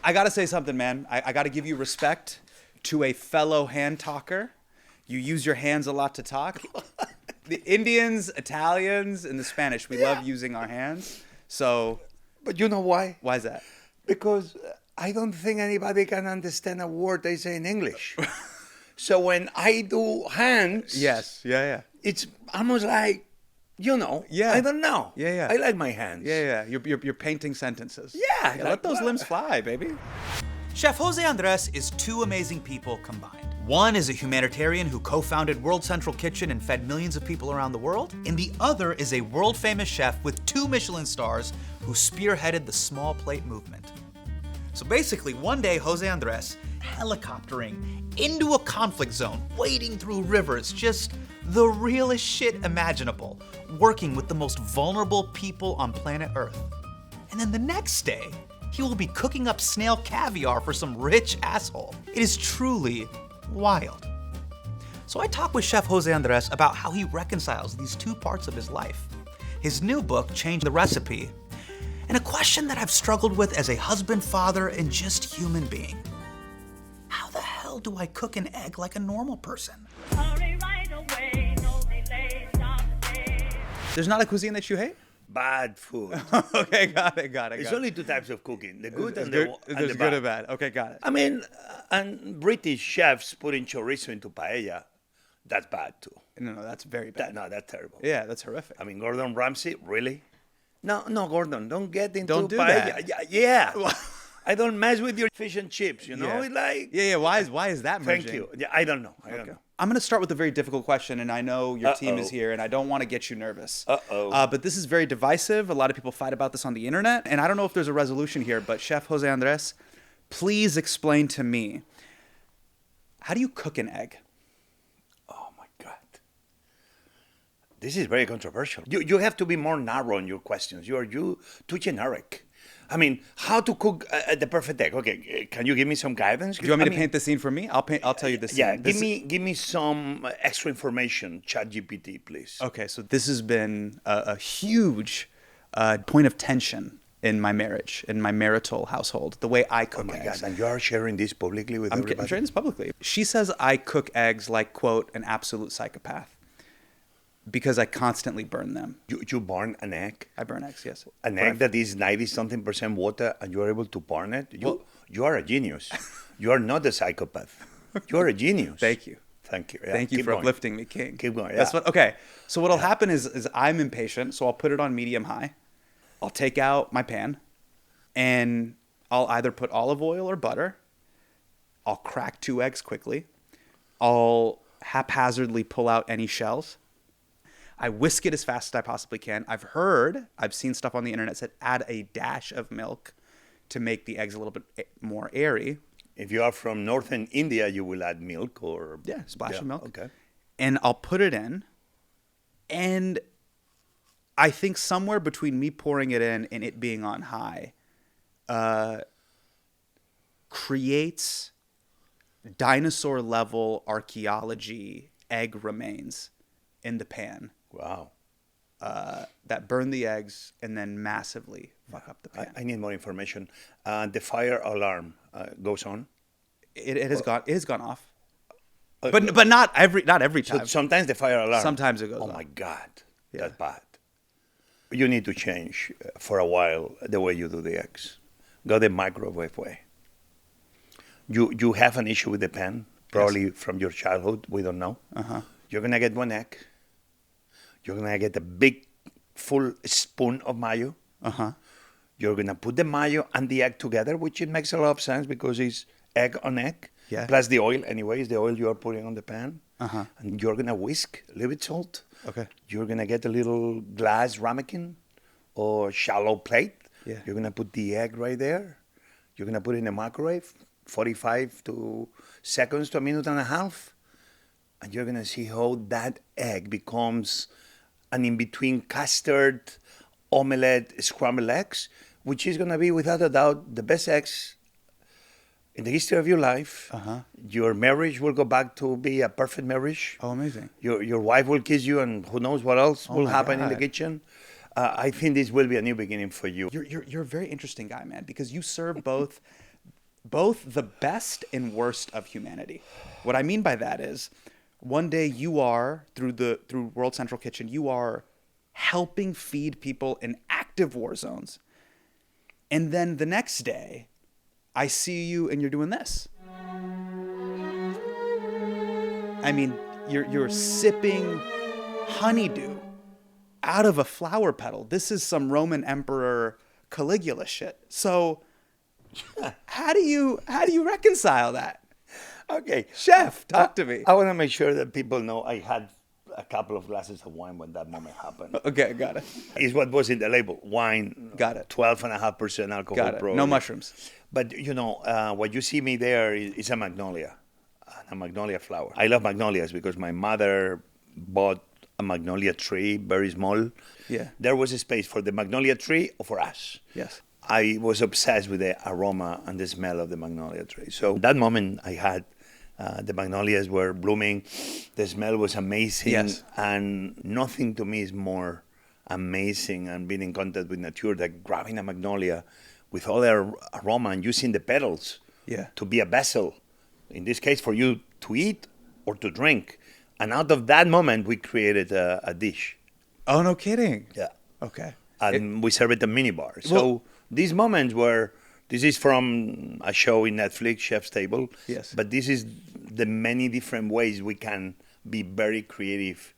I got to say something, man. I got to give you respect to a fellow hand talker. You use your hands a lot to talk. The Indians, Italians, and the Spanish, we love using our hands. So, But you know why? why is that? Because I don't think anybody can understand a word they say in English. So when I do hands, Yes. Yeah. it's almost like, Yeah. I don't know. Yeah. I like my hands. Yeah. You're painting sentences. Yeah, Let those limbs fly, baby. Chef Jose Andres is two amazing people combined. One is a humanitarian who co-founded World Central Kitchen and fed millions of people around the world. And the other is a world-famous chef with 2 Michelin stars who spearheaded the small plate movement. So basically, one day Jose Andres helicoptering into a conflict zone, wading through rivers, just the realest shit imaginable, working with the most vulnerable people on planet Earth. And then the next day, he will be cooking up snail caviar for some rich asshole. It is truly wild. So I talked with Chef Jose Andres about how he reconciles these 2 parts of his life. His new book, Change the Recipe, and a question that I've struggled with as a husband, father, and just human being. How the hell do I cook an egg like a normal person? Hurry right away, no delay, stop the day. There's not a cuisine that you hate? Bad food. Okay, got it. It's only 2 types of cooking: the good and There's the good bad. and bad. Okay, got it. I mean, and British chefs putting chorizo into paella, that's bad too. No, that's very bad. That's terrible. Yeah, that's horrific. I mean, Gordon Ramsay, really? No, Gordon, don't get into Don't do paella. that. Yeah. I don't mess with your fish and chips, Yeah. It's like, Yeah. Why is that merging? thank you. Yeah, I don't know. I don't know. I'm going to start with a very difficult question, and I know your team is here, and I don't want to get you nervous. But this is very divisive. A lot of people fight about this on the internet, and I don't know if there's a resolution here, but Chef Jose Andres, please explain to me, how do you cook an egg? Oh, my God. This is very controversial. You have to be more narrow in your questions. You're too generic. I mean, how to cook the perfect egg? Okay, can you give me some guidance? Do you want me to paint the scene for me? I'll tell you the scene. Yeah, give me some extra information, ChatGPT, please. Okay, so this has been a huge point of tension in my marriage, in my marital household, the way I cook Oh my eggs. God, and you are sharing this publicly with everybody? I'm sharing this publicly. She says I cook eggs like, quote, an absolute psychopath because I constantly burn them. You burn an egg? I burn eggs, yes. An egg that is 90-something% water and you're able to burn it? You are a genius. You are not a psychopath. You are a genius. Thank you. Thank you. Yeah, Thank you keep for going. uplifting me, King. Keep going, That's yeah. okay. So what'll happen is I'm impatient, so I'll put it on medium high. I'll take out my pan, and I'll either put olive oil or butter. I'll crack 2 eggs quickly. I'll haphazardly pull out any shells. I whisk it as fast as I possibly can. I've seen stuff on the internet that add a dash of milk to make the eggs a little bit more airy. If you are from northern India, you will add milk or... Yeah, splash of milk. Okay. And I'll put it in. And I think somewhere between me pouring it in and it being on high creates dinosaur-level archaeology egg remains in the pan. Wow. That burn the eggs and then massively fuck up the pan. I need more information. The fire alarm goes on. It has gone off. But not every time. So sometimes the fire alarm. Sometimes it goes Oh off. my God, Yeah. that's bad. You need to change for a while the way you do the eggs. Go the microwave way. You have an issue with the pan, probably from your childhood. We don't know. You're gonna get 1 egg. You're gonna get a big, full spoon of mayo. You're gonna put the mayo and the egg together, which it makes a lot of sense because it's egg on egg. Yeah. Plus the oil, anyways, the oil you are putting on the pan. And you're gonna whisk a little bit salt. Okay. You're gonna get a little glass ramekin or shallow plate. Yeah. You're gonna put the egg right there. You're gonna put it in the microwave, 45 seconds to a minute and a half. And you're gonna see how that egg becomes an in-between custard, omelette, scrambled eggs, which is gonna be without a doubt the best eggs in the history of your life. Your marriage will go back to be a perfect marriage. Oh, amazing. Your wife will kiss you, and who knows what else will my happen in the God. kitchen. I think this will be a new beginning for you. You're a very interesting guy, man, because you serve both both the best and worst of humanity. What I mean by that is, one day you are, through World Central Kitchen, you are helping feed people in active war zones. And then the next day, I see you and you're doing this. I mean, you're sipping honeydew out of a flower petal. This is some Roman Emperor Caligula shit. So how do you reconcile that? Okay. Chef, talk to me. I want to make sure that people know I had a couple of glasses of wine when that moment happened. Okay, got it. It's what was in the label. Wine. Got it. 12.5% alcohol. Got it. Probably. No mushrooms. But, what you see me there is a magnolia flower. I love magnolias because my mother bought a magnolia tree, very small. Yeah. There was a space for the magnolia tree or for us. Yes. I was obsessed with the aroma and the smell of the magnolia tree. So that moment I had, the magnolias were blooming, the smell was amazing, Yes. and nothing to me is more amazing and being in contact with nature than grabbing a magnolia with all their aroma and using the petals Yeah. to be a vessel, in this case for you to eat or to drink. And out of that moment, we created a dish. Oh, no kidding. Yeah. Okay. And we serve it at minibar. So Well- these moments where this is from a show in Netflix, Chef's Table. Yes. But this is the many different ways we can be very creative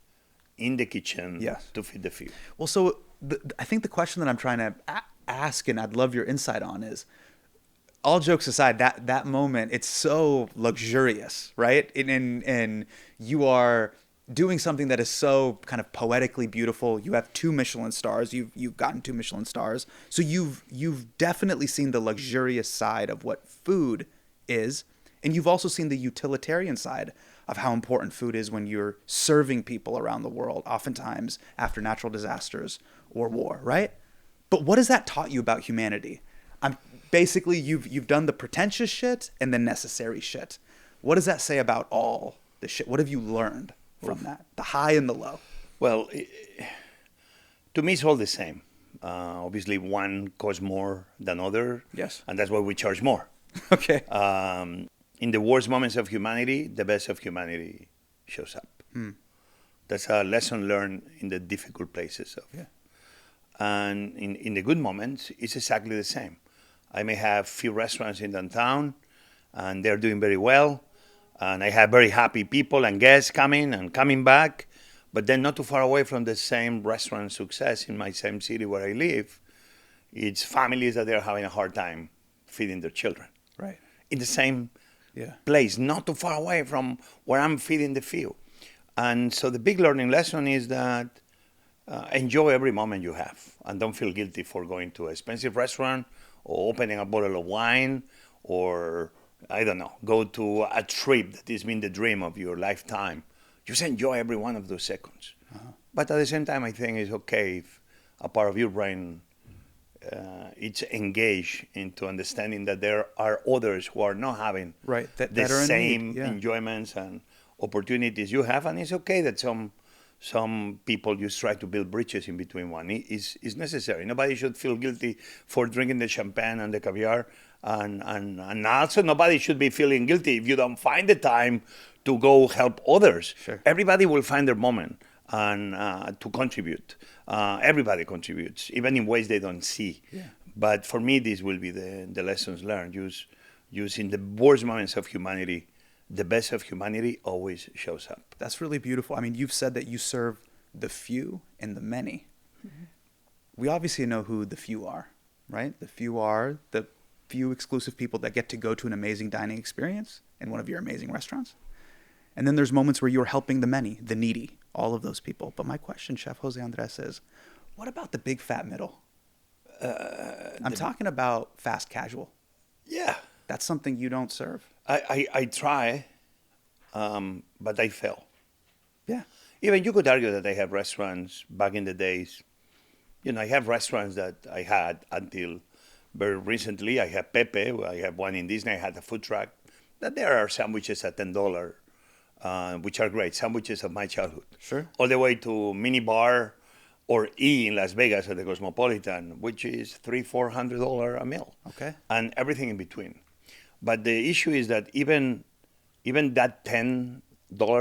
in the kitchen Yes. to feed the few. Well, so I think the question that I'm trying to ask, and I'd love your insight on, is, all jokes aside, that moment, it's so luxurious, right? And you are doing something that is so kind of poetically beautiful. You have 2 Michelin stars. You've gotten 2 Michelin stars. So you've definitely seen the luxurious side of what food is, and you've also seen the utilitarian side of how important food is when you're serving people around the world, oftentimes after natural disasters or war, right? But what has that taught you about humanity? Basically, you've done the pretentious shit and the necessary shit. What does that say about all the shit? What have you learned from that? The high and the low. Well, to me, it's all the same. Obviously, one costs more than other. Yes. And that's why we charge more. Okay. In the worst moments of humanity, the best of humanity shows up. That's a lesson learned in the difficult places. And in the good moments, it's exactly the same. I may have few restaurants in downtown, and they're doing very well. And I have very happy people and guests coming and coming back. But then not too far away from the same restaurant success in my same city where I live, it's families that they're having a hard time feeding their children. Right. In the same Yeah. place, not too far away from where I'm feeding the few. And so the big learning lesson is that enjoy every moment you have and don't feel guilty for going to an expensive restaurant or opening a bottle of wine or, I don't know, go to a trip that has been the dream of your lifetime. Just enjoy every one of those seconds. But at the same time, I think it's okay if a part of your brain it's engaged into understanding that there are others who are not having Right, the that are in same need, yeah. enjoyments and opportunities you have, and it's okay that some people just try to build bridges in between one. It's necessary. Nobody should feel guilty for drinking the champagne and the caviar, and also nobody should be feeling guilty if you don't find the time to go help others. Sure. Everybody will find their moment and to contribute. Everybody contributes, even in ways they don't see. Yeah. But for me, this will be the lessons learned. Use in the worst moments of humanity, the best of humanity always shows up. That's really beautiful. I mean, you've said that you serve the few and the many. We obviously know who the few are, right? The few are the few exclusive people that get to go to an amazing dining experience in one of your amazing restaurants. And then there's moments where you're helping the many, the needy, all of those people. But my question, Chef Jose Andres, is what about the big fat middle? I'm talking about fast casual. Yeah, That's something you don't serve. I try, but I fail. Yeah. Even you could argue that I have restaurants back in the days. I have restaurants that I had until very recently. I have Pepe. I have one in Disney. I had a food truck. That there are sandwiches at $10, which are great. Sandwiches of my childhood. Sure. All the way to mini bar or E in Las Vegas at the Cosmopolitan, which is $300-400 a meal. Okay. And everything in between. But the issue is that even that $10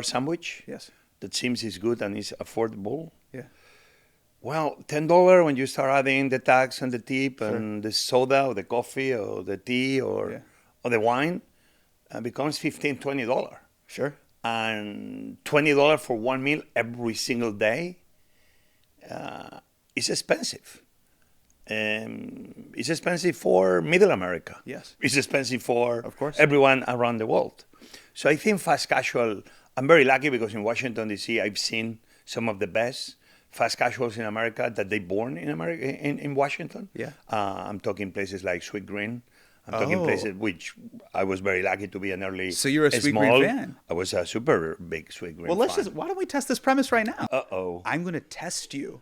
sandwich Yes. that seems is good and is affordable. Yeah. Well, $10 when you start adding the tax and the tip Sure. and the soda or the coffee or the tea or the wine becomes $15, $20. Sure. And $20 for one meal every single day is expensive. It's expensive for Middle America. Yes. It's expensive for Of course. everyone around the world. So I think fast casual, I'm very lucky because in Washington, D.C., I've seen some of the best fast casuals in America that they born in America, in Washington. Yeah. I'm talking places like Sweet Green. I'm talking places which I was very lucky to be an early. So you're a Sweet Green small, fan? I was a super big Sweet Green Well, fan. why don't we test this premise right now? Uh-oh. I'm going to test you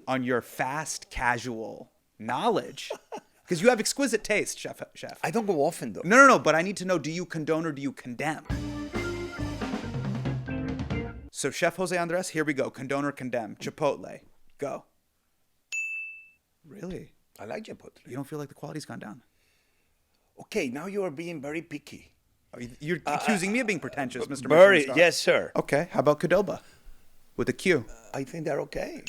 on your fast casual knowledge because you have exquisite taste, chef. I don't go often, though. No, but I need to know, do you condone or do you condemn? So Chef Jose Andres, here we go. Condone or condemn? Chipotle. Go. Really? I like Chipotle. You don't feel like the quality's gone down? Okay, now you are being very picky. Oh, you're accusing me of being pretentious, Mr. Very, Michelin star. yes, sir. Okay, how about Qdoba? With a Q. I think they're okay.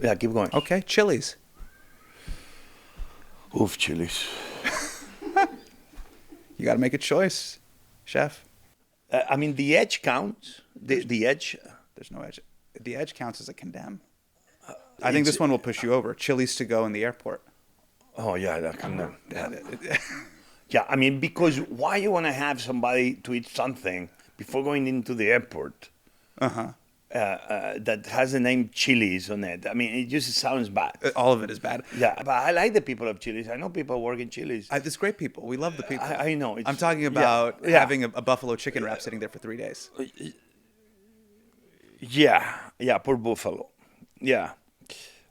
Yeah, keep going. Okay, Chili's. Oof, Chili's. You got to make a choice, chef. I mean, the edge counts. The edge. There's no edge. The edge counts as a condemn. I think this one will push you over. Chili's to go in the airport. Oh, yeah, that can. Yeah, I mean, because why you want to have somebody to eat something before going into the airport that has the name Chili's on it? I mean, it just sounds bad. All of it is bad. Yeah, but I like the people of Chili's. I know people work in Chili's. There's great people. We love the people. I know. I'm talking about yeah. having a buffalo chicken wrap sitting there for 3 days. Yeah, poor buffalo.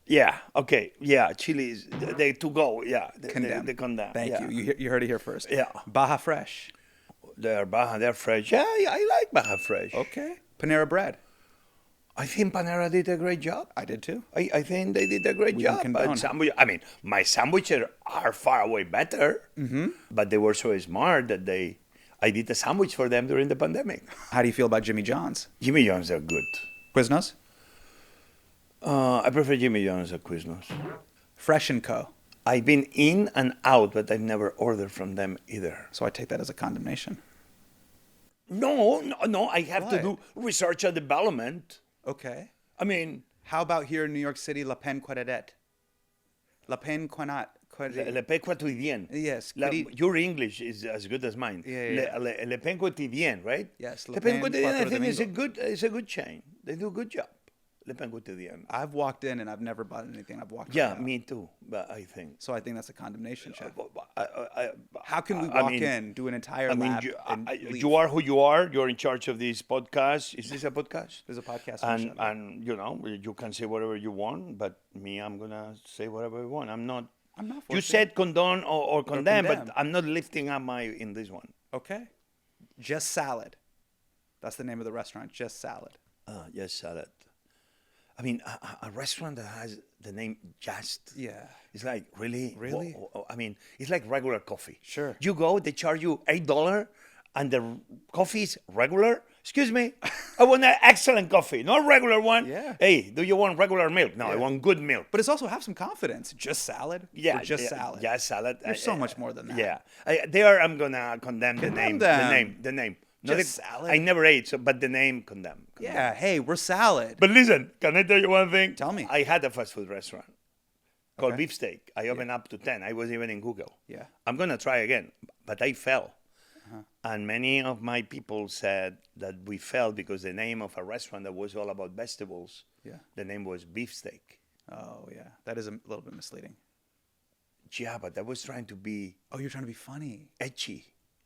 Yeah, okay, yeah, Chili's, they to go, yeah. Condemn. They condemn. Thank yeah. you. You heard it here first. Yeah. Baja Fresh. They're fresh. Yeah, I like Baja Fresh. Okay. Panera Bread. I think Panera did a great job. I did too. I think they did a great We don't job. condone. I mean, my sandwiches are far away better, but they were so smart that I did a sandwich for them during the pandemic. How do you feel about Jimmy John's? Jimmy John's are good. Quiznos? I prefer Jimmy John's at Quiznos. Fresh & Co. I've been in and out, but I've never ordered from them either. So I take that as a condemnation. No, I have to Why? do research and development. Okay. I mean, How about here in New York City, La Peine Quadet? La Peine Quanat. le pain quotidien. Yes. Your English is as good as mine. Yeah. Le pain quotidien, right? Yes, Le pain Le Pain quotidien, I Quattro think Domingo. is a good chain. They do a good job. Le pain quotidien. I've walked in and I've never bought anything. I've walked Yeah, right out. me too. But I think. So I think that's a condemnation, chef. I- How can we I walk mean- in, do an entire I mean, lap, and leave? you are who you are. You're in charge of this podcast. Is this a podcast? There's a podcast on the show. And you can say whatever you want, but me, I'm gonna say whatever I want. I'm not. You forcing. said condone or condemn, condemn. but I'm not lifting up in this one. Okay. Just Salad. That's the name of the restaurant. Just Salad. Yes, salad. I mean, a restaurant that has the name Just. Yeah. It's like, really? Really? Whoa. I mean, it's like regular coffee. Sure. You go, they charge you $8, and the coffee is regular. Excuse me, I want an excellent coffee, not a regular one. Yeah. Hey, do you want regular milk? No, I want good milk. But it's also have some confidence. Just salad? Yeah, Or just salad? Yeah, salad. There's so much more than that. Yeah, there I'm gonna condemn the name. them. The name. Just salad? I never ate, but the name condemn. Yeah. Hey, we're salad. But listen, can I tell you one thing? Tell me. I had a fast food restaurant called Okay. Beefsteak. I opened up to 10. I was even in Google. Yeah. I'm going to try again, but I fell. And many of my people said that we fell because the name of a restaurant that was all about vegetables, Yeah. the name was Beefsteak. Oh, yeah. That is a little bit misleading. Yeah, but I was trying to be Oh, you're trying to be funny. edgy.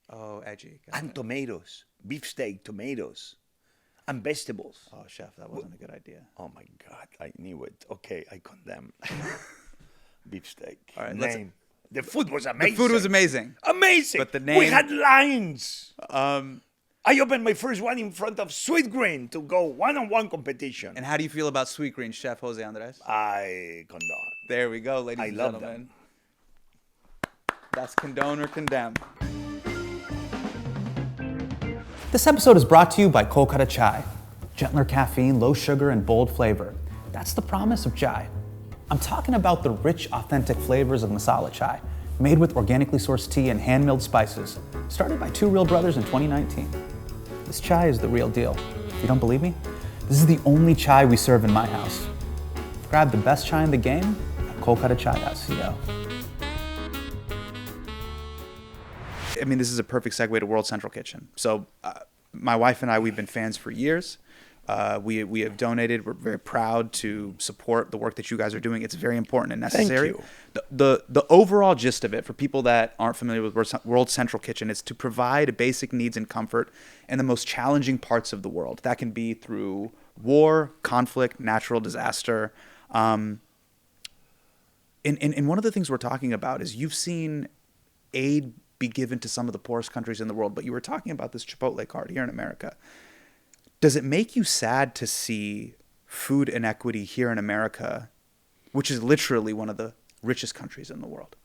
Oh, edgy. Got And it. tomatoes, beefsteak, tomatoes, and vegetables. Oh, chef, that wasn't a good idea. Oh my God, I knew it. Okay, I condemn. Beefsteak. All right, let's- Name. The food was The amazing. food was amazing. Amazing. But the We name- had lines. Um, I opened my first one in front of Sweet Green to go one-on-one competition. and how do you feel about Sweet Green, Chef Jose Andres? I condone. There we go, ladies I and love gentlemen. them. That's condone or condemn. This episode is brought to you by Kolkata Chai. Gentler caffeine, low sugar, and bold flavor. That's the promise of chai. I'm talking about the rich, authentic flavors of masala chai, made with organically sourced tea and hand-milled spices, started by two real brothers in 2019. This chai is the real deal. If you don't believe me, this is the only chai we serve in my house. Grab the best chai in the game at kolkatachai.co. I mean, this is a perfect segue to World Central Kitchen. So my wife and I, we've been fans for years. We have donated. We're very proud to support the work that you guys are doing. It's very important and necessary. Thank you. The overall gist of it, for people that aren't familiar with World Central Kitchen, is to provide basic needs and comfort in the most challenging parts of the world. That can be through war, conflict, natural disaster. And one of the things we're talking about is you've seen aid be given to some of the poorest countries in the world, but you were talking about this Chipotle card here in America. Does it make you sad to see food inequity here in America, which is literally one of the richest countries in the world?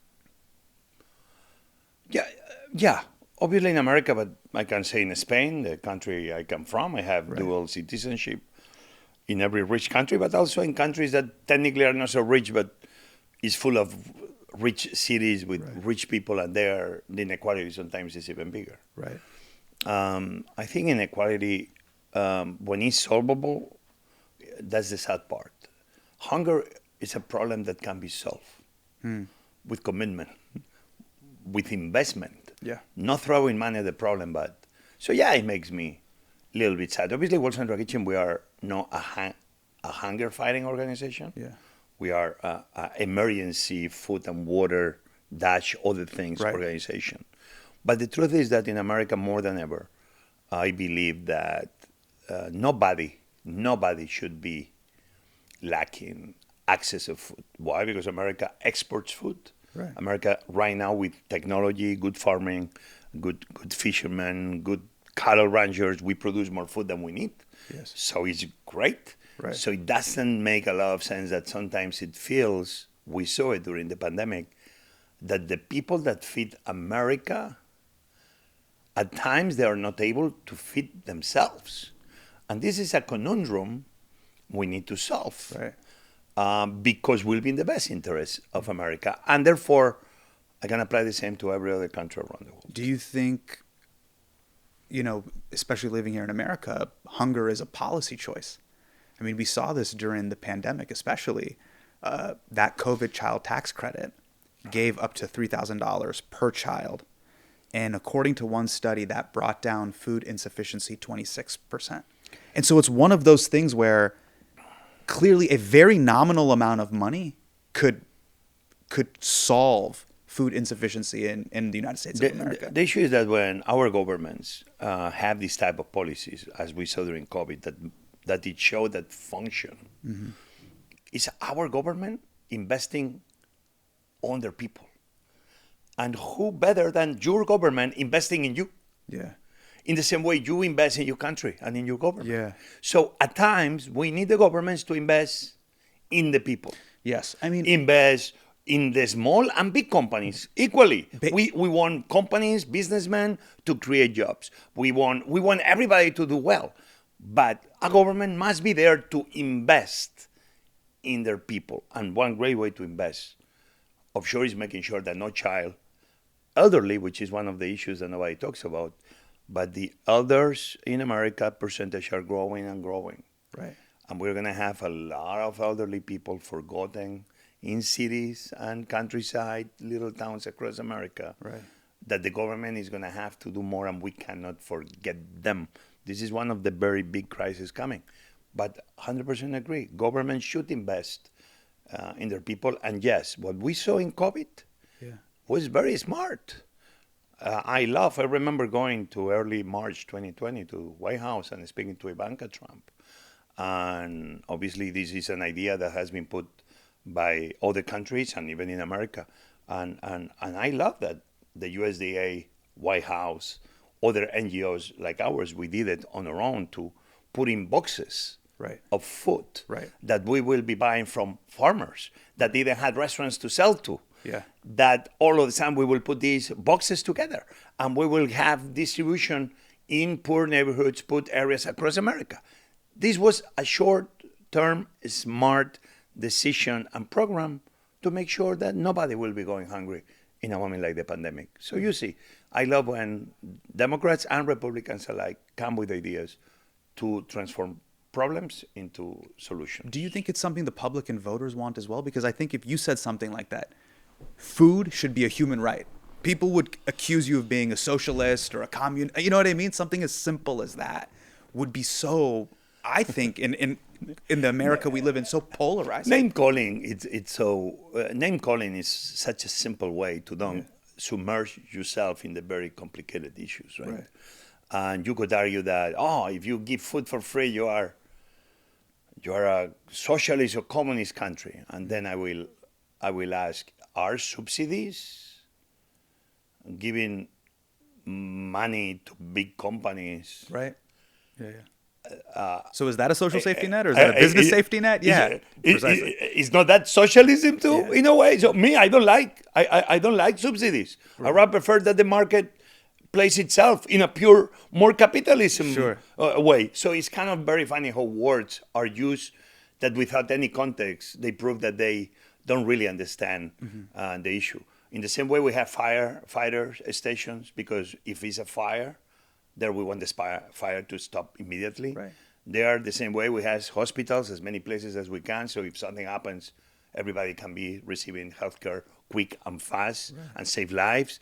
Yeah. Obviously in America, but I can say in Spain, the country I come from, I have dual citizenship in every rich country, but also in countries that technically are not so rich, but is full of rich cities with rich people, and there the inequality sometimes is even bigger. Right. I think inequality, when it's solvable, that's the sad part. Hunger is a problem that can be solved with commitment, with investment. Yeah. Not throwing money at the problem, but so yeah, it makes me a little bit sad. Obviously, World Central Kitchen, we are not a hunger fighting organization. Yeah. We are a emergency food and water dash other things organization. But the truth is that in America, more than ever, I believe that nobody should be lacking access of food. Why? Because America exports food. Right. America right now with technology, good farming, good fishermen, good cattle ranchers, we produce more food than we need. Yes. So it's great. Right. So it doesn't make a lot of sense that sometimes it feels, we saw it during the pandemic, that the people that feed America, at times they are not able to feed themselves. And this is a conundrum we need to solve. Right. Because we'll be in the best interest of America. And therefore, I can apply the same to every other country around the world. Do you think, especially living here in America, hunger is a policy choice? I mean, we saw this during the pandemic, especially. That COVID child tax credit gave up to $3,000 per child. And according to one study, that brought down food insufficiency 26%. And so it's one of those things where clearly a very nominal amount of money could solve food insufficiency in the United States of America. The issue is that when our governments have these type of policies, as we saw during COVID, that it showed that function, is our government investing on their people. And who better than your government investing in you? Yeah. In the same way you invest in your country and in your government. Yeah. So at times, we need the governments to invest in the people. Yes. I mean, Invest in the small and big companies equally. We want companies, businessmen to create jobs. We want everybody to do well. But a government must be there to invest in their people. And one great way to invest offshore is making sure that no child, elderly, which is one of the issues that nobody talks about, but the elders in America percentage are growing and growing. right. And we're going to have a lot of elderly people forgotten in cities and countryside, little towns across America, Right. that the government is going to have to do more, and we cannot forget them. This is one of the very big crises coming. But 100% agree. Government should invest in their people. And yes, what we saw in COVID was very smart. I remember going to early March 2020 to White House and speaking to Ivanka Trump. And obviously this is an idea that has been put by other countries and even in America. And I love that the USDA, White House, other NGOs like ours, we did it on our own to put in boxes of food that we will be buying from farmers that didn't have restaurants to sell to. Yeah. That all of the time we will put these boxes together and we will have distribution in poor neighborhoods, poor areas across America. This was a short-term, smart decision and program to make sure that nobody will be going hungry in a moment like the pandemic. So you see, I love when Democrats and Republicans alike come with ideas to transform problems into solutions. Do you think it's something the public and voters want as well? Because I think if you said something like that, food should be a human right. People would accuse you of being a socialist or a communist. You know what I mean? Something as simple as that would be so, I think, in the America we live in, so polarizing. Name calling, name calling is such a simple way to don't submerge yourself in the very complicated issues, right? And you could argue that, if you give food for free, you are a socialist or communist country. And then I will ask, are subsidies giving money to big companies? Right. So is that a social safety net, or is that a business safety net? Yeah, precisely. It's not that socialism too, in a way. So I don't like subsidies. Right. I rather prefer that the market plays itself in a pure, more capitalism way. So it's kind of very funny how words are used that without any context, they prove that they don't really understand the issue. In the same way, we have firefighter stations, because if it's a fire, there we want the fire to stop immediately. Right. They are the same way we have hospitals, as many places as we can. So if something happens, everybody can be receiving healthcare quick and fast and save lives.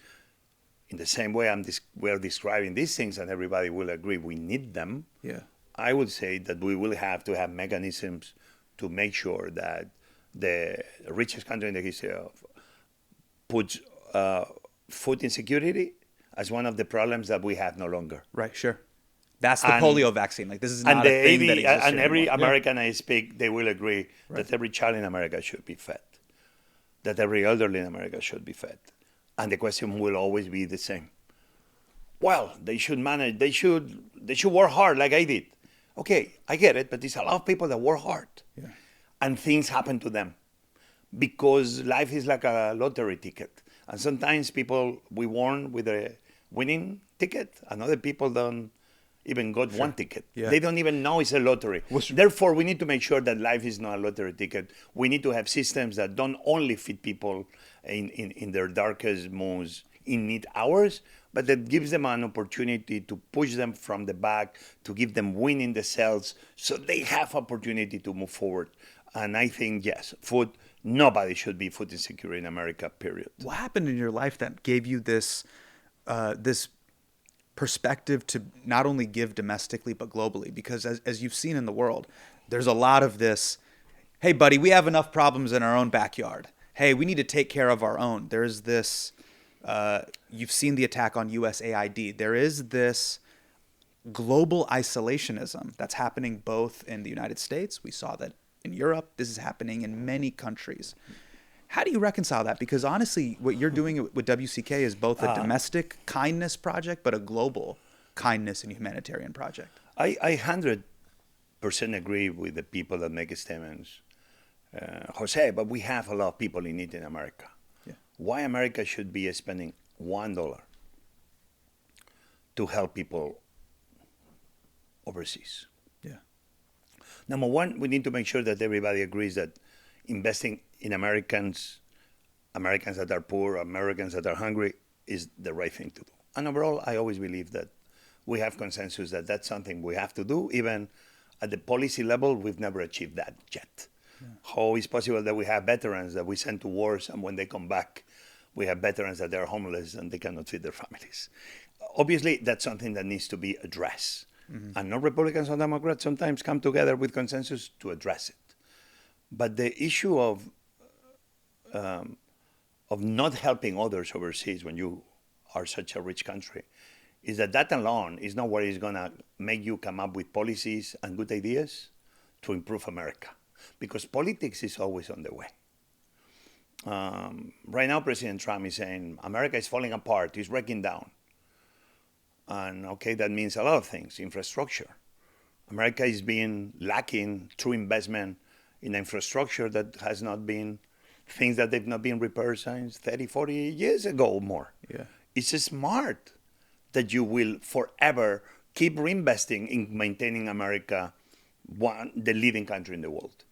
In the same way we're describing these things, and everybody will agree we need them. Yeah. I would say that we will have to have mechanisms to make sure that the richest country in the history puts food insecurity as one of the problems that we have no longer. Right, sure. That's the polio vaccine. Like, this is not a thing that exists and every anymore. American I speak, they will agree that every child in America should be fed, that every elderly in America should be fed. And the question will always be the same. Well, they should manage, they should work hard like I did. Okay, I get it, but there's a lot of people that work hard. Yeah. And things happen to them, because life is like a lottery ticket. And sometimes we won with a winning ticket, and other people don't even got one ticket. Yeah. They don't even know it's a lottery. Therefore, we need to make sure that life is not a lottery ticket. We need to have systems that don't only feed people in their darkest, most in need hours, but that gives them an opportunity to push them from the back, to give them wind in the sails, so they have opportunity to move forward. And I think, yes, food, nobody should be food insecure in America, period. What happened in your life that gave you this perspective to not only give domestically, but globally? Because as you've seen in the world, there's a lot of this, hey, buddy, we have enough problems in our own backyard. Hey, we need to take care of our own. There's this, you've seen the attack on USAID. There is this global isolationism that's happening both in the United States. We saw that in Europe. This is happening in many countries. How do you reconcile that? Because honestly, what you're doing with WCK is both a domestic kindness project, but a global kindness and humanitarian project. I 100% agree with the people that make statements. Jose, but we have a lot of people in need in America. Yeah. Why America should be spending $1 to help people overseas? Yeah. Number one, we need to make sure that everybody agrees that investing in Americans that are poor, Americans that are hungry, is the right thing to do. And overall, I always believe that we have consensus that that's something we have to do. Even at the policy level, we've never achieved that yet. Yeah. How is possible that we have veterans that we send to wars, and when they come back, we have veterans that are homeless and they cannot feed their families? Obviously, that's something that needs to be addressed. Mm-hmm. And not Republicans or Democrats sometimes come together with consensus to address it. But the issue of not helping others overseas when you are such a rich country is that alone is not what is going to make you come up with policies and good ideas to improve America. Because politics is always on the way. Right now, President Trump is saying America is falling apart, it's breaking down. And okay, that means a lot of things. Infrastructure. America is being lacking true investment in infrastructure that has not been, things that they've not been repaired since 30, 40 years ago or more. Yeah. It's smart that you will forever keep reinvesting in maintaining America the leading country in the world.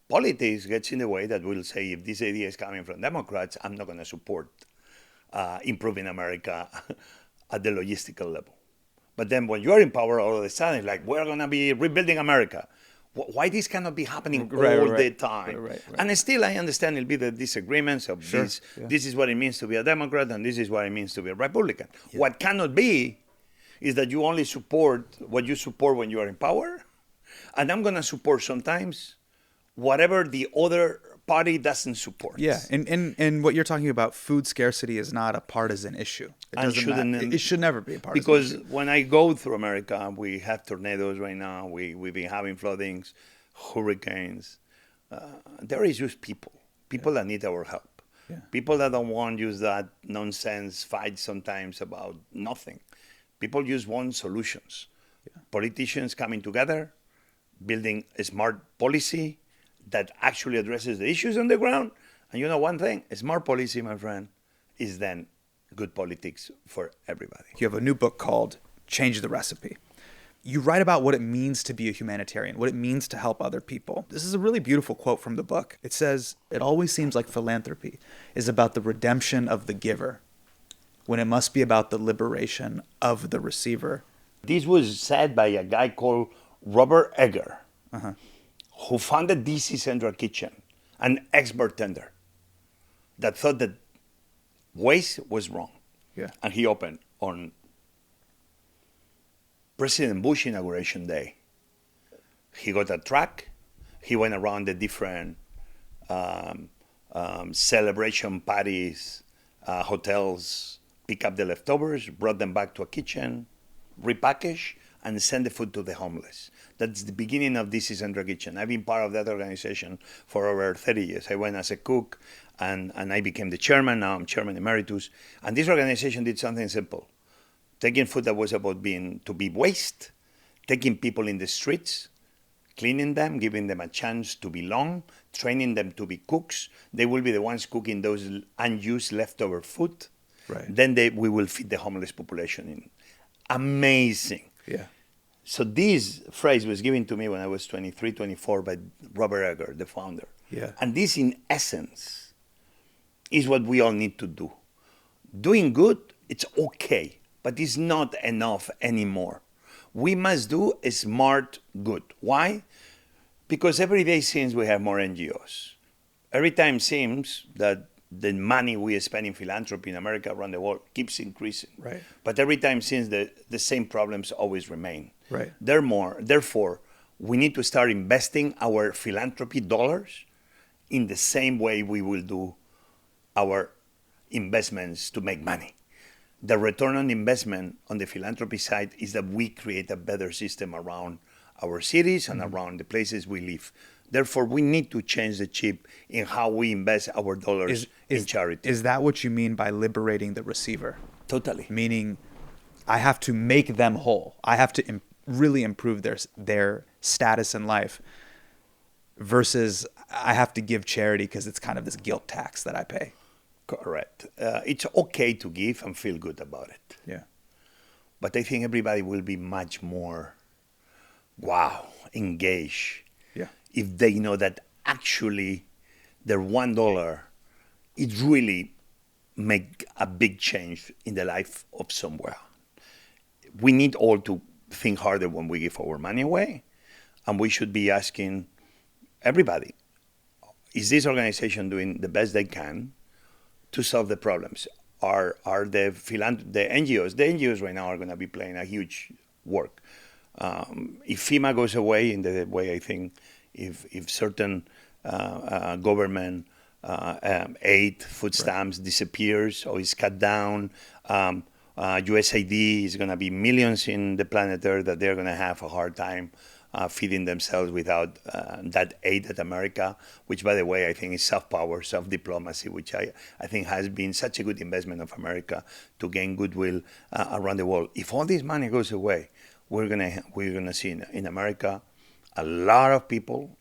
Politics gets in the way that will say, if this idea is coming from Democrats, I'm not going to support improving America at the logistical level. But then when you're in power, all of a sudden, it's like, we're going to be rebuilding America. Why this cannot be happening all the time? Right. And still, I understand it'll be the disagreements of this. Yeah. This is what it means to be a Democrat, and this is what it means to be a Republican. Yeah. What cannot be is that you only support what you support when you are in power, and I'm going to support sometimes whatever the other party doesn't support. Yeah, and what you're talking about, food scarcity is not a partisan issue. It should never be a partisan issue. Because when I go through America, we have tornadoes right now. We've been having floodings, hurricanes. There is just people that need our help. Yeah. People that don't want to use that nonsense fight sometimes about nothing. People just want solutions. Yeah. Politicians coming together, building a smart policy that actually addresses the issues on the ground. And you know one thing, a smart policy, my friend, is then good politics for everybody. You have a new book called Change the Recipe. You write about what it means to be a humanitarian, what it means to help other people. This is a really beautiful quote from the book. It says, "It always seems like philanthropy is about the redemption of the giver, when it must be about the liberation of the receiver." This was said by a guy called Robert Egger, who founded DC Central Kitchen, an ex-bartender that thought that waste was wrong. Yeah. And he opened on President Bush inauguration day. He got a truck. He went around the different celebration parties, hotels, pick up the leftovers, brought them back to a kitchen, repackage, and send the food to the homeless. That's the beginning of DC Central Kitchen. I've been part of that organization for over 30 years. I went as a cook, and I became the chairman. Now I'm chairman emeritus. And this organization did something simple. Taking food that was about to be waste, taking people in the streets, cleaning them, giving them a chance to belong, training them to be cooks. They will be the ones cooking those unused leftover food. Right. Then we will feed the homeless population. Amazing. Yeah. So this phrase was given to me when I was 23, 24 by Robert Egger, the founder. Yeah. And this, in essence, is what we all need to do. Doing good, it's okay, but it's not enough anymore. We must do a smart good. Why? Because every day seems we have more NGOs. Every time seems that the money we spend in philanthropy in America around the world keeps increasing. Right. But every time since the same problems always remain. Right. Therefore, we need to start investing our philanthropy dollars in the same way we will do our investments to make money. The return on investment on the philanthropy side is that we create a better system around our cities and around the places we live. Therefore, we need to change the chip in how we invest our dollars in charity. Is that what you mean by liberating the receiver? Totally. Meaning, I have to make them whole. I have to really improve their status in life versus I have to give charity because it's kind of this guilt tax that I pay. Correct. It's okay to give and feel good about it. Yeah. But I think everybody will be much more, engaged. Yeah. If they know that actually their $1, it really make a big change in the life of someone. We need all to think harder when we give our money away, and we should be asking everybody, is this organization doing the best they can to solve the problems? Are the NGOs? The NGOs right now are going to be playing a huge work. If FEMA goes away in the way I think, if certain government aid, food stamps disappears or is cut down, USAID is going to be millions in the planet Earth that they're going to have a hard time feeding themselves without that aid at America, which, by the way, I think is soft power, soft diplomacy, which I think has been such a good investment of America to gain goodwill around the world. If all this money goes away, we're gonna see in America a lot of people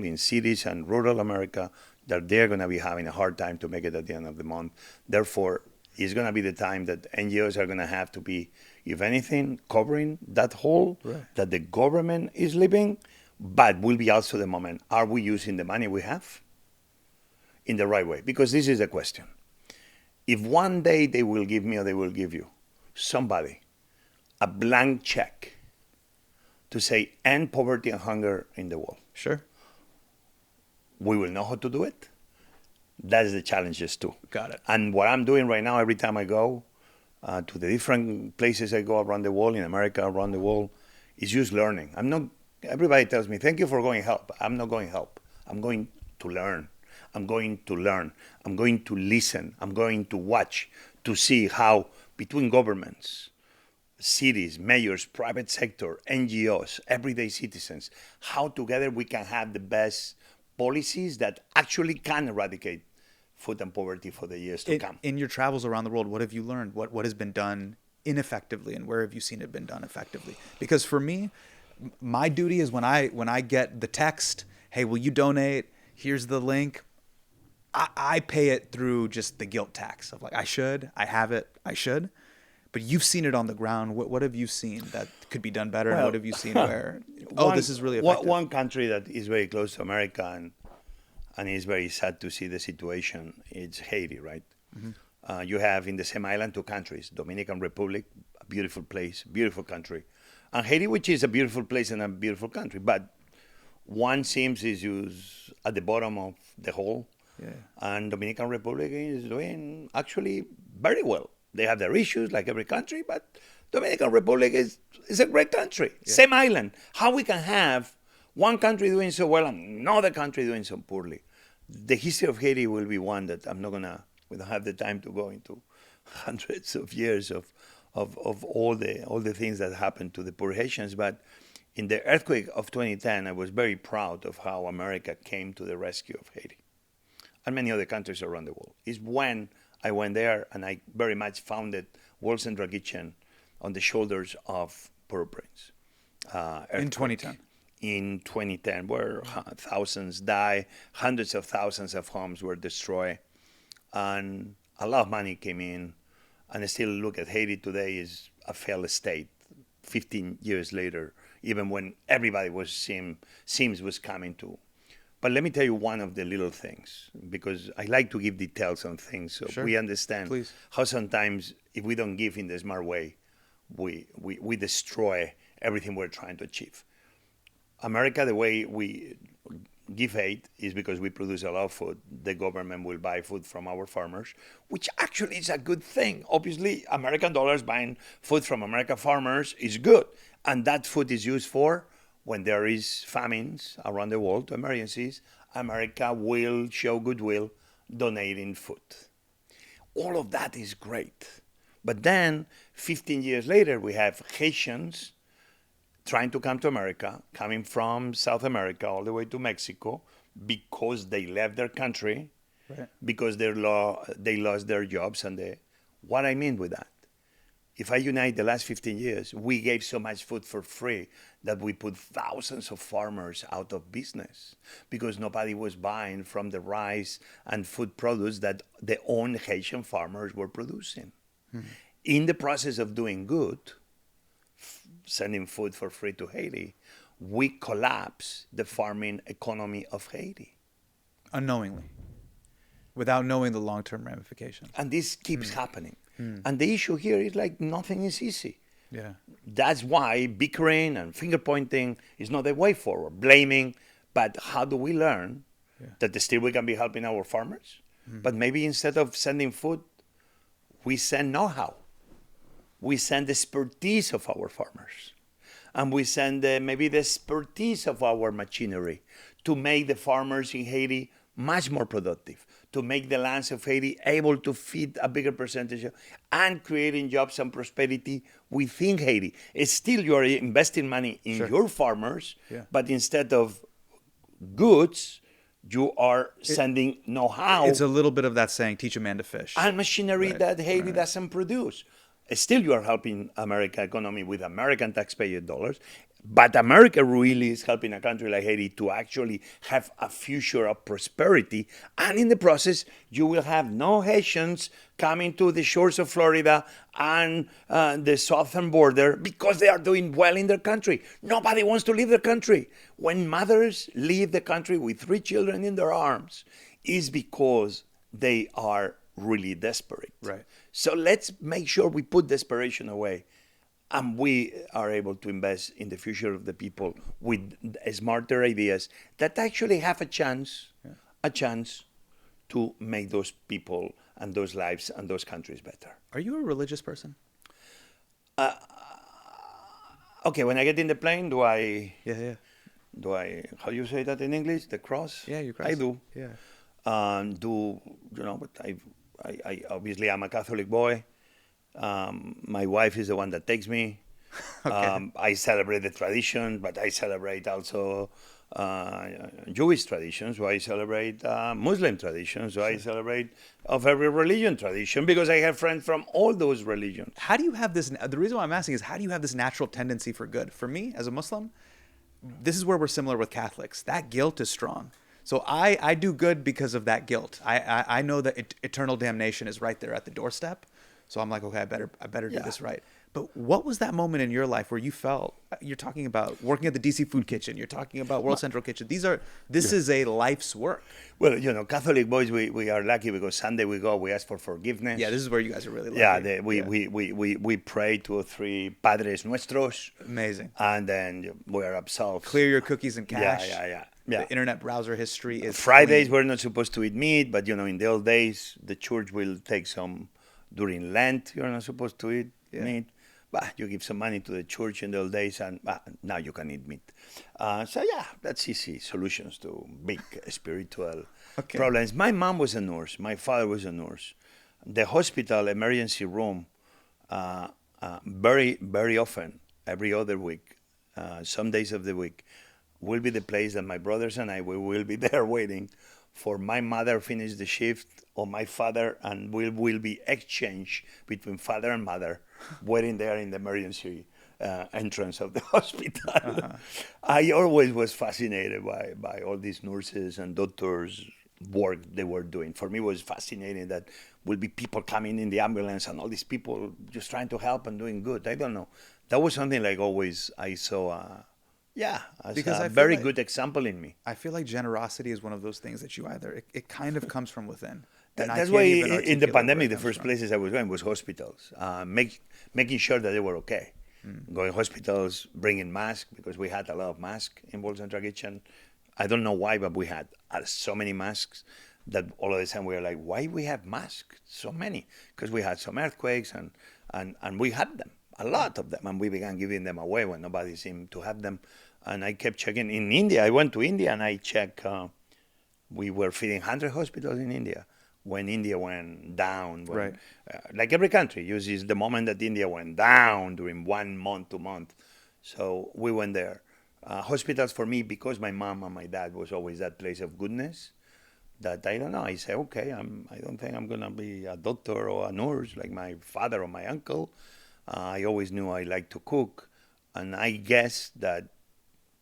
in cities and rural America that they're going to be having a hard time to make it at the end of the month. Therefore, is going to be the time that NGOs are going to have to be, if anything, covering that hole that the government is leaving, but will be also the moment, are we using the money we have in the right way? Because this is the question. If one day they will give me or they will give you, somebody, a blank check to say, end poverty and hunger in the world. Sure. We will know how to do it. That's the challenges too. Got it. And what I'm doing right now, every time I go to the different places I go around the world, in America, around the world, is just learning. Everybody tells me, thank you for going help. I'm not going help. I'm going to learn. I'm going to learn. I'm going to listen. I'm going to watch to see how between governments, cities, mayors, private sector, NGOs, everyday citizens, how together we can have the best policies that actually can eradicate food and poverty for the years to come. In your travels around the world, what have you learned? What has been done ineffectively, and where have you seen it been done effectively? Because for me, my duty is when I get the text, hey, will you donate? Here's the link. I pay it through just the guilt tax of like, I should, I have it, I should. But you've seen it on the ground. What have you seen that could be done better? And what have you seen where, this is really effective? One country that is very close to America and is very sad to see the situation, it's Haiti, right? Mm-hmm. You have in the same island 2 countries, Dominican Republic, a beautiful place, beautiful country, and Haiti, which is a beautiful place and a beautiful country. But one seems is just at the bottom of the hole, and Dominican Republic is doing actually very well. They have their issues like every country, but Dominican Republic is a great country. Yeah. Same island. How we can have one country doing so well and another country doing so poorly? The history of Haiti will be one that we don't have the time to go into hundreds of years of all the things that happened to the poor Haitians. But in the earthquake of 2010, I was very proud of how America came to the rescue of Haiti and many other countries around the world. It's when I went there and I very much founded World Central Kitchen on the shoulders of Port-au-Prince. In 2010. In 2010, where thousands died, hundreds of thousands of homes were destroyed, and a lot of money came in. And I still look at Haiti today as a failed state 15 years later, even when everybody seems was coming to. But let me tell you one of the little things, because I like to give details on things so we understand how sometimes if we don't give in the smart way, we destroy everything we're trying to achieve. America, the way we give aid is because we produce a lot of food. The government will buy food from our farmers, which actually is a good thing. Obviously, American dollars buying food from American farmers is good. And that food is used for when there is famines around the world, emergencies, America will show goodwill donating food. All of that is great. But then, 15 years later, we have Haitians trying to come to America, coming from South America all the way to Mexico, because they left their country, because they lost their jobs. What I mean with that, if I unite the last 15 years, we gave so much food for free that we put thousands of farmers out of business because nobody was buying from the rice and food products that the own Haitian farmers were producing. Mm-hmm. In the process of doing good, sending food for free to Haiti, we collapse the farming economy of Haiti. Unknowingly, without knowing the long-term ramifications. And this keeps happening. And the issue here is like nothing is easy. Yeah. That's why bickering and finger pointing is not the way forward. Blaming, but how do we learn that still we can be helping our farmers? But maybe instead of sending food, we send know-how. We send the expertise of our farmers. And we send maybe the expertise of our machinery to make the farmers in Haiti much more productive, to make the lands of Haiti able to feed a bigger percentage and creating jobs and prosperity within Haiti. It's still you are investing money in your farmers, but instead of goods, you are sending know-how. It's a little bit of that saying, teach a man to fish. And machinery that Haiti doesn't produce. Still you are helping American economy with American taxpayer dollars. But America really is helping a country like Haiti to actually have a future of prosperity. And in the process, you will have no Haitians coming to the shores of Florida and the southern border because they are doing well in their country. Nobody wants to leave their country. When mothers leave the country with 3 children in their arms, is because they are really desperate. Right. So let's make sure we put desperation away. And we are able to invest in the future of the people with smarter ideas that actually have a chance to make those people and those lives and those countries better. Are you a religious person? Okay, when I get in the plane, do I, Yeah. how do you say that in English? The cross? Yeah, you cross. I do. Yeah. But I obviously I'm a Catholic boy. My wife is the one that takes me. Okay. I celebrate the tradition, but I celebrate also Jewish traditions. So I celebrate Muslim traditions. So I celebrate of every religion tradition because I have friends from all those religions. How do you have this? The reason why I'm asking is, how do you have this natural tendency for good? For me, as a Muslim, this is where we're similar with Catholics. That guilt is strong. So I do good because of that guilt. I know that eternal damnation is right there at the doorstep. So I'm like, okay, I better do this right. But what was that moment in your life where you felt, you're talking about working at the DC Food Kitchen, you're talking about World Central Kitchen. This is a life's work. Well, Catholic boys, we are lucky because Sunday we go, we ask for forgiveness. Yeah, this is where you guys are really lucky. Yeah, we pray 2 or 3 Padres Nuestros. Amazing. And then we are absolved. Clear your cookies and cache. Yeah. The internet browser history is Fridays clean. we're not supposed to eat meat, but in the old days the church will take some. During Lent, you're not supposed to eat meat. But you give some money to the church in the old days, and now you can eat meat. That's easy solutions to big spiritual problems. My mom was a nurse. My father was a nurse. The hospital emergency room, very, very often, every other week, some days of the week, will be the place that my brothers and I will be there waiting for my mother finish the shift or my father, and will be exchange between father and mother waiting there in the emergency entrance of the hospital. I always was fascinated by all these nurses and doctors work they were doing. For me, it was fascinating that will be people coming in the ambulance and all these people just trying to help and doing good. I don't know. That was something like always I saw as Because a I feel very like- good example in me. I feel like generosity is one of those things that you it kind of comes from within. And I That's can't why even in the articulate where pandemic, it the comes first from. places I was going was hospitals, making sure that they were okay. Going hospitals, bringing masks, because we had a lot of masks in World Central Kitchen. I don't know why, but we had so many masks that all of a sudden we were like, why we have masks? So many. Because we had some earthquakes and we had them, a lot of them. And we began giving them away when nobody seemed to have them. And I kept checking. In India, I went to India and I checked. We were feeding 100 hospitals in India when India went down. Right. Like every country uses the moment that India went down during 1 month, 2 months. So we went there. Hospitals for me, because my mom and my dad was always that place of goodness, that I don't know. I say, okay, I don't think I'm going to be a doctor or a nurse like my father or my uncle. I always knew I liked to cook. And I guess that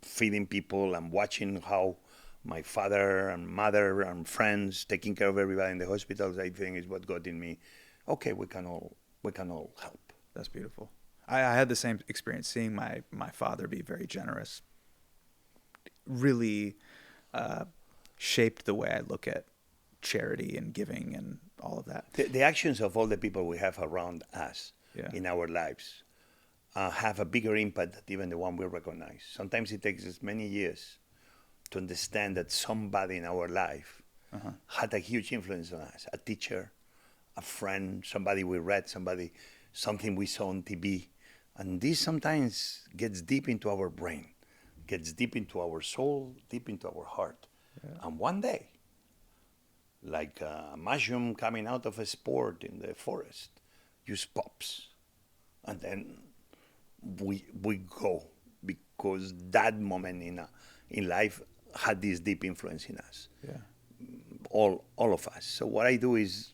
feeding people and watching how my father and mother and friends taking care of everybody in the hospitals, I think is what got in me. Okay, we can all help. That's beautiful. I had the same experience seeing my father be very generous. Really shaped the way I look at charity and giving and all of that. The actions of all the people we have around us in our lives have a bigger impact than even the one we recognize. Sometimes it takes us many years to understand that somebody in our life had a huge influence on us, a teacher, a friend, somebody we read, something we saw on TV. And this sometimes gets deep into our brain, gets deep into our soul, deep into our heart. Yeah. And one day, like a mushroom coming out of a spore in the forest, just pops. And then we go, because that moment in life had this deep influence in us. Yeah. All of us. So what I do is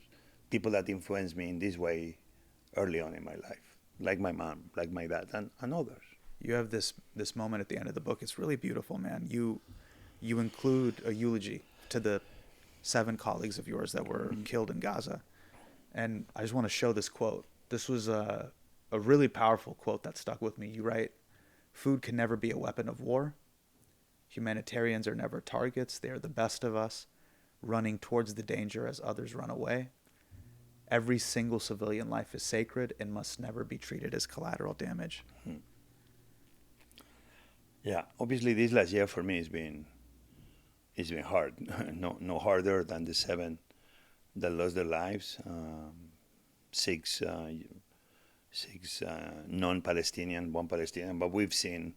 people that influence me in this way early on in my life, like my mom, like my dad, and others. You have this moment at the end of the book. It's really beautiful, man. You include a eulogy to the 7 colleagues of yours that were killed in Gaza. And I just want to show this quote. This was a really powerful quote that stuck with me. You write, "Food can never be a weapon of war. Humanitarians are never targets. They are the best of us, running towards the danger as others run away. Every single civilian life is sacred and must never be treated as collateral damage." Yeah, obviously this last year for me has been hard. No harder than the 7 that lost their lives. 6 non-Palestinian, 1 Palestinian, but we've seen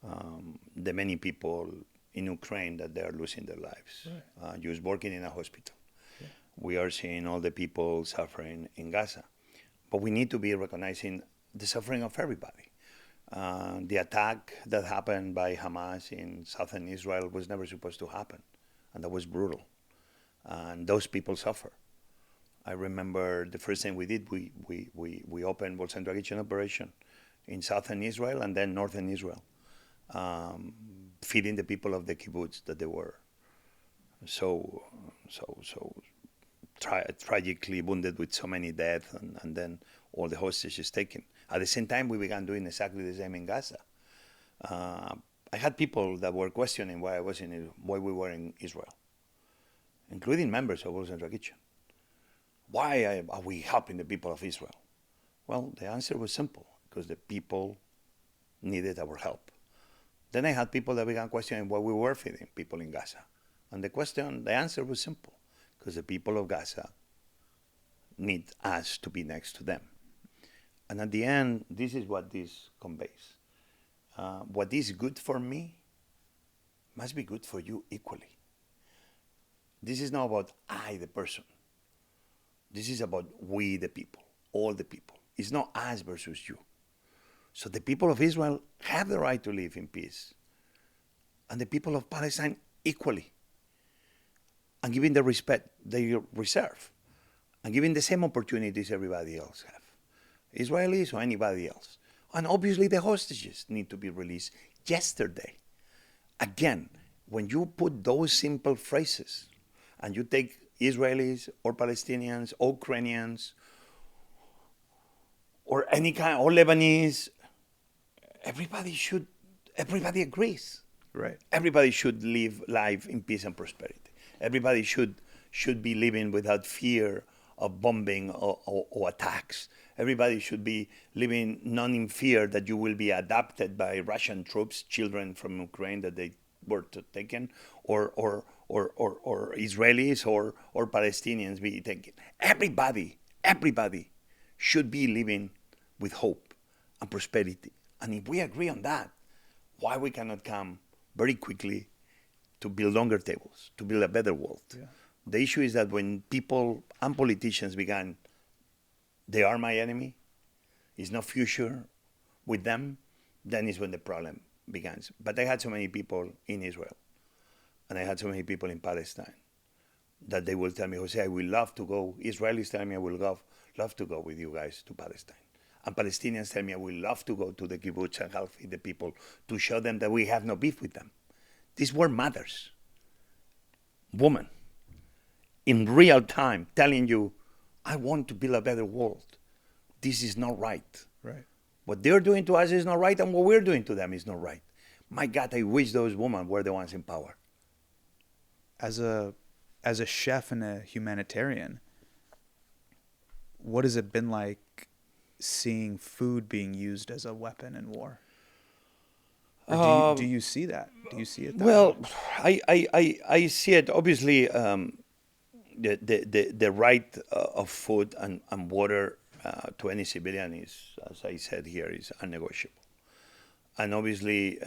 the many people in Ukraine that they are losing their lives. Right. Just working in a hospital. Yeah. We are seeing all the people suffering in Gaza. But we need to be recognizing the suffering of everybody. The attack that happened by Hamas in southern Israel was never supposed to happen. And that was brutal. And those people suffer. I remember the first thing we did, we opened World Central Kitchen operation in southern Israel and then northern Israel, feeding the people of the kibbutz that they were so tragically wounded with so many deaths, and then all the hostages taken. At the same time, we began doing exactly the same in Gaza. I had people that were questioning why we were in Israel, including members of World Central Kitchen. Why are we helping the people of Israel? Well, the answer was simple, because the people needed our help. Then I had people that began questioning why we were feeding people in Gaza. And the answer was simple, because the people of Gaza need us to be next to them. And at the end, this is what this conveys. What is good for me must be good for you equally. This is not about I, the person. This is about we, the people, all the people. It's not us versus you. So the people of Israel have the right to live in peace. And the people of Palestine equally. And giving the respect they reserve. And giving the same opportunities everybody else have. Israelis or anybody else. And obviously the hostages need to be released yesterday. Again, when you put those simple phrases and you take Israelis or Palestinians or Ukrainians or any kind, or Lebanese, everybody agrees. Right. Everybody should live life in peace and prosperity. Everybody should be living without fear of bombing or attacks. Everybody should be living not in fear that you will be adopted by Russian troops, children from Ukraine that they were taken, or Israelis or Palestinians be taken. Everybody should be living with hope and prosperity. And if we agree on that, why we cannot come very quickly to build longer tables, to build a better world? Yeah. The issue is that when people and politicians began, they are my enemy, there's no future with them, then is when the problem begins. But I had so many people in Israel, and I had so many people in Palestine, that they will tell me, Jose, I will love to go. Israelis tell me, I will love to go with you guys to Palestine. And Palestinians tell me, I will love to go to the kibbutz and help feed the people to show them that we have no beef with them. These were mothers, women, in real time, telling you, I want to build a better world. This is not right. Right. What they're doing to us is not right, and what we're doing to them is not right. My God, I wish those women were the ones in power. As a chef and a humanitarian, what has it been like seeing food being used as a weapon in war? Or do you see that? Do you see it that way? I see it. Obviously, the right of food and water to any civilian is, as I said here, is unnegotiable. And obviously,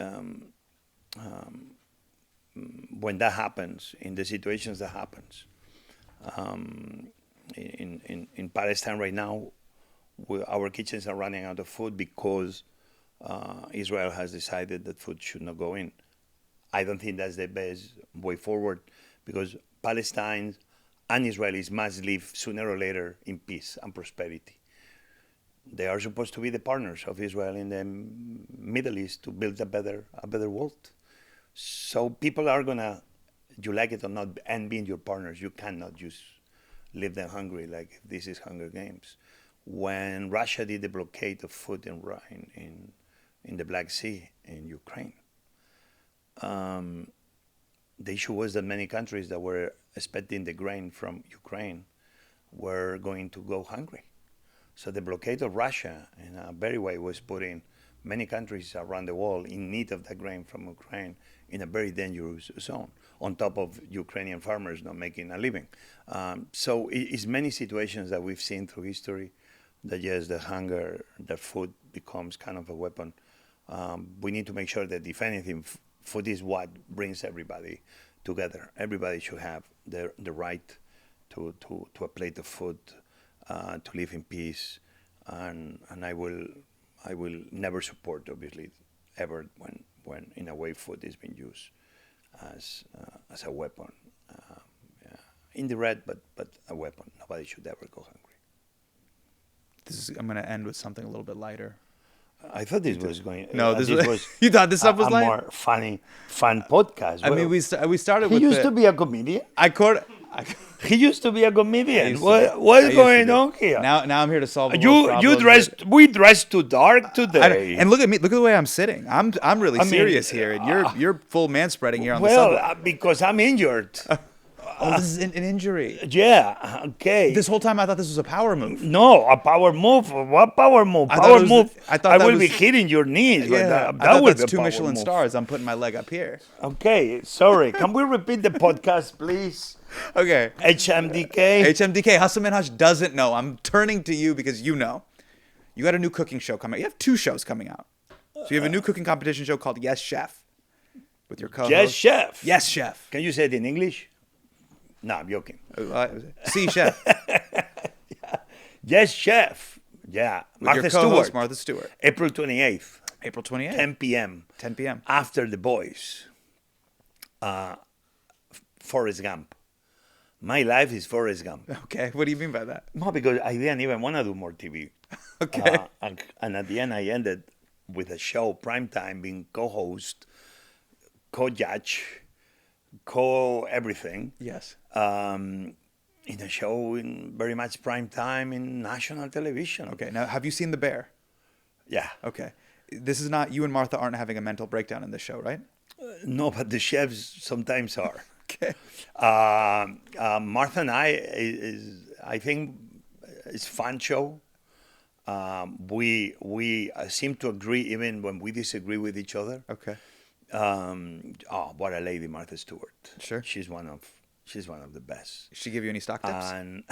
when that happens, in the situations that happens, in Palestine right now, our kitchens are running out of food because Israel has decided that food should not go in. I don't think that's the best way forward, because Palestine and Israelis must live sooner or later in peace and prosperity. They are supposed to be the partners of Israel in the Middle East to build a better world. So people are gonna, you like it or not, and being your partners, you cannot just leave them hungry like this is Hunger Games. When Russia did the blockade of food in the Black Sea in Ukraine, the issue was that many countries that were expecting the grain from Ukraine were going to go hungry. So the blockade of Russia, in a very way, was putting many countries around the world in need of the grain from Ukraine in a very dangerous zone, on top of Ukrainian farmers not making a living. So it's many situations that we've seen through history that, yes, the hunger, the food becomes kind of a weapon. We need to make sure that, if anything, food is what brings everybody together. Everybody should have the right to a plate of food, to live in peace, and I will never support, obviously, ever when in a way food is being used as a weapon, indirect, but a weapon. Nobody should ever go hungry. I'm going to end with something a little bit lighter. I thought this was going. No, this was. You thought this stuff was a light? more fun podcast. I mean, we started He with. used to be a comedian. He used to be a comedian. What's going on here? Now I'm here to solve. The dressed. We dressed too dark today. And look at me. Look at the way I'm sitting. I'm really serious here, and you're full man spreading here on the subway. Because I'm injured. Oh, this is an injury. Yeah. Okay. This whole time I thought this was a power move. No, a power move. What power move? I will be hitting your knees. Yeah, that was be 2 Michelin stars. I'm putting my leg up here. Okay. Sorry. Can we repeat the podcast, please? Okay. HMDK. Hasan Minhaj Doesn't Know. I'm turning to you because you know. You got a new cooking show coming out. You have 2 shows coming out. So you have a new cooking competition show called Yes Chef with your co-host. Yes Chef. Yes Chef. Can you say it in English? No, I'm joking. See Chef. Yeah. Yes Chef. Yeah. With your co-host, Martha Stewart. April 28th. April 28th. 10 p.m. 10 p.m. After The Boys. Forrest Gump. My life is Forrest Gump. Okay. What do you mean by that? No, because I didn't even want to do more TV. Okay. And at the end, I ended with a show, primetime, being co-host, co-judge, co-everything. Yes. In a show in very much prime time in national television. Okay. Now, have you seen The Bear? Yeah. Okay. This is not, you and Martha aren't having a mental breakdown in this show, right? No, but the chefs sometimes are. Okay. Martha and I think, it's fun show. We seem to agree even when we disagree with each other. Okay. What a lady, Martha Stewart. Sure. She's one of the best. Did she give you any stock tips? And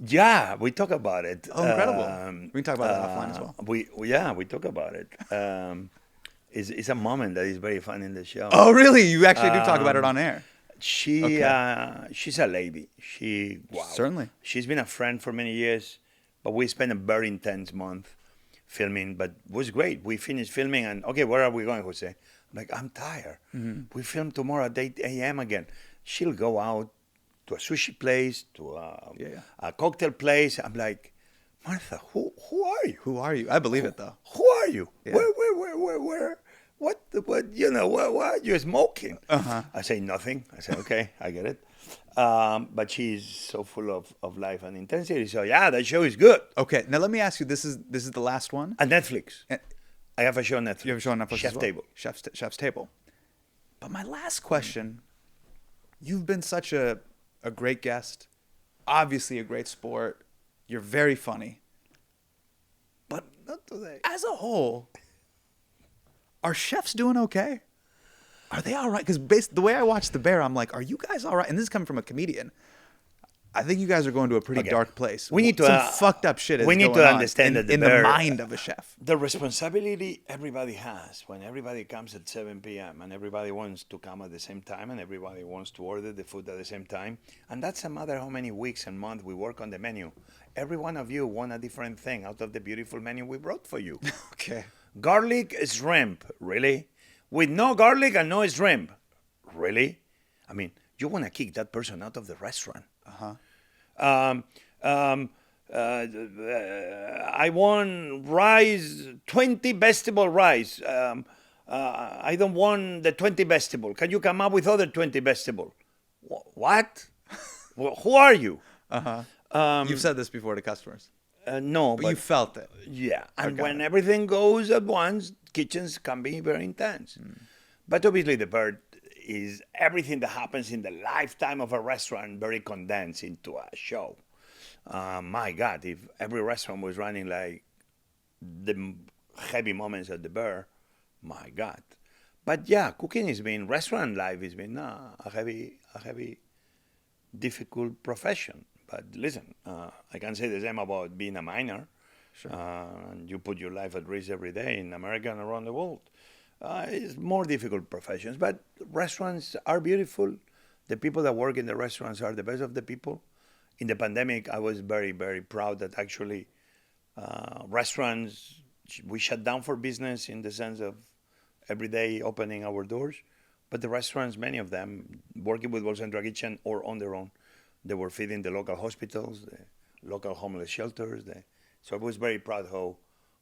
yeah, we talk about it. Oh, incredible. We can talk about that offline as well. We talk about it. It's a moment that is very fun in the show. Oh, really? You actually do talk about it on air? She's a lady. Certainly. She's been a friend for many years, but we spent a very intense month filming, but it was great. We finished filming and, okay, where are we going, Jose? I'm like, I'm tired. Mm-hmm. We film tomorrow at 8 a.m. again. She'll go out to a sushi place, to a cocktail place. I'm like, Martha, who are you? Who are you? I believe it, though. Who are you? Yeah. Where? What, you're smoking. Uh-huh. I say nothing. I say, okay, I get it. But she's so full of life and intensity. So yeah, that show is good. Okay, now let me ask you. This is the last one. And Netflix. I have a show on Netflix. You have a show on Netflix. Chef as well? Table. Chef's Table. But my last question. You've been such a great guest. Obviously a great sport. You're very funny. But as a whole, are chefs doing okay? Are they all right? Because the way I watch The Bear, I'm like, are you guys all right? And this is coming from a comedian. I think you guys are going to a pretty dark place. We need to some fucked up shit is we need going to on understand that in the mind of a chef. The responsibility everybody has when everybody comes at 7 p.m. and everybody wants to come at the same time and everybody wants to order the food at the same time. And that's no matter how many weeks and months we work on the menu. Every one of you want a different thing out of the beautiful menu we brought for you. Okay. Garlic shrimp, really? With no garlic and no shrimp, really? I mean, you want to kick that person out of the restaurant. I want rice, 20 vegetable rice. I don't want the 20 vegetable. Can you come up with other 20 vegetable? What? Well, who are you? You've said this before to customers, No, but you felt it. yeah, and Okay. when everything goes at once, kitchens can be very intense. But obviously, the bird is everything that happens in the lifetime of a restaurant very condensed into a show. My God, if every restaurant was running like the heavy moments at the bird, my God. But yeah, cooking has been, restaurant life has been a heavy, difficult profession. But listen, I can say the same about being a miner. Sure. You put your life at risk every day in America and around the world. It's more difficult professions, but restaurants are beautiful. The people that work in the restaurants are the best of the people. In the pandemic, I was very, very proud that actually restaurants, we shut down for business in the sense of every day opening our doors. But the restaurants, many of them, working with World Central Kitchen or on their own, they were feeding the local hospitals, the local homeless shelters. So I was very proud how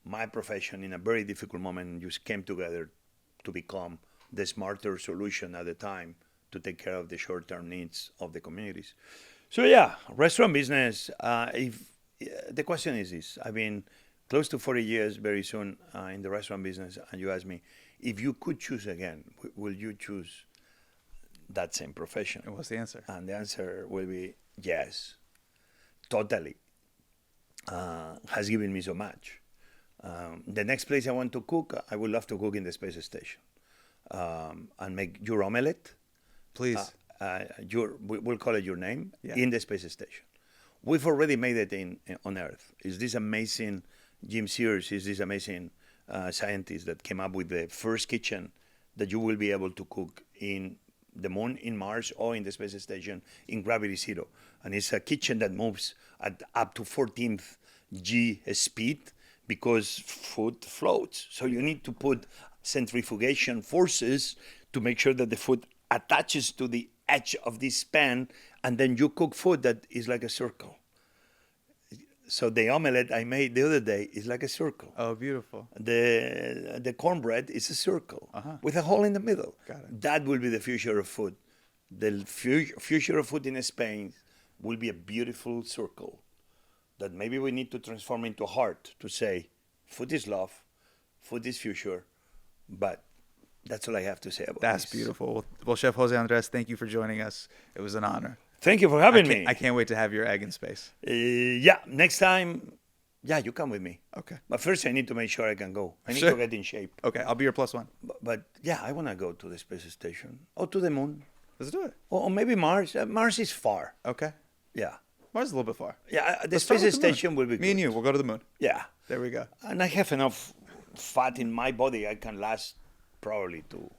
my profession, in a very difficult moment, just came together to become the smarter solution at the time to take care of the short-term needs of the communities. So yeah, restaurant business, the question is this. I've been close to 40 years very soon in the restaurant business, and you ask me, if you could choose again, will you choose that same profession? And what's the answer? And the answer will be yes, totally. Has given me so much. The next place I want to cook, I would love to cook in the space station and make your omelette. Please. We'll call it your name, Yeah. in the space station. We've already made it on Earth. Is this amazing Jim Sears? Is this amazing scientist that came up with the first kitchen that you will be able to cook in the moon, in Mars, or in the space station in gravity zero? And it's a kitchen that moves at up to 14th G speed because food floats. So you need to put centrifugation forces to make sure that the food attaches to the edge of this pan, and then you cook food that is like a circle. So the omelette I made the other day is like a circle. Oh, beautiful. The cornbread is a circle with a hole in the middle. Got it. That will be the future of food. The future of food in Spain will be a beautiful circle that maybe we need to transform into a heart to say, food is love, food is future, but that's all I have to say about That's this. beautiful. Well, Chef Jose Andres, thank you for joining us. It was an honor. Thank you for having me. I can't wait to have your egg in space. Yeah, next time, yeah, you come with me. Okay. But first I need to make sure I can go. I need Sure. to get in shape. Okay, I'll be your plus one. But yeah, I want to go to the space station or to the moon Let's do it. or maybe Mars. Mars is far. Okay. Yeah. Mars is a little bit far. Yeah, the Let's start space with the moon. station will be Me and good. you, we'll go to the moon. Yeah. There we go. And I have enough fat in my body. I can last probably to,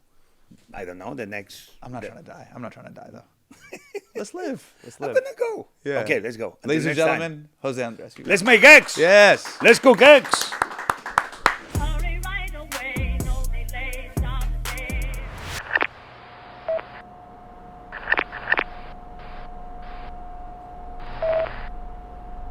I don't know, the next. I'm not trying to die. I'm not trying to die, though. Let's live. Let's I'm live. going to go. Yeah. Okay, let's go. Until Ladies and next time. gentlemen, Jose Andres. Let's make eggs. Yes. Let's cook eggs.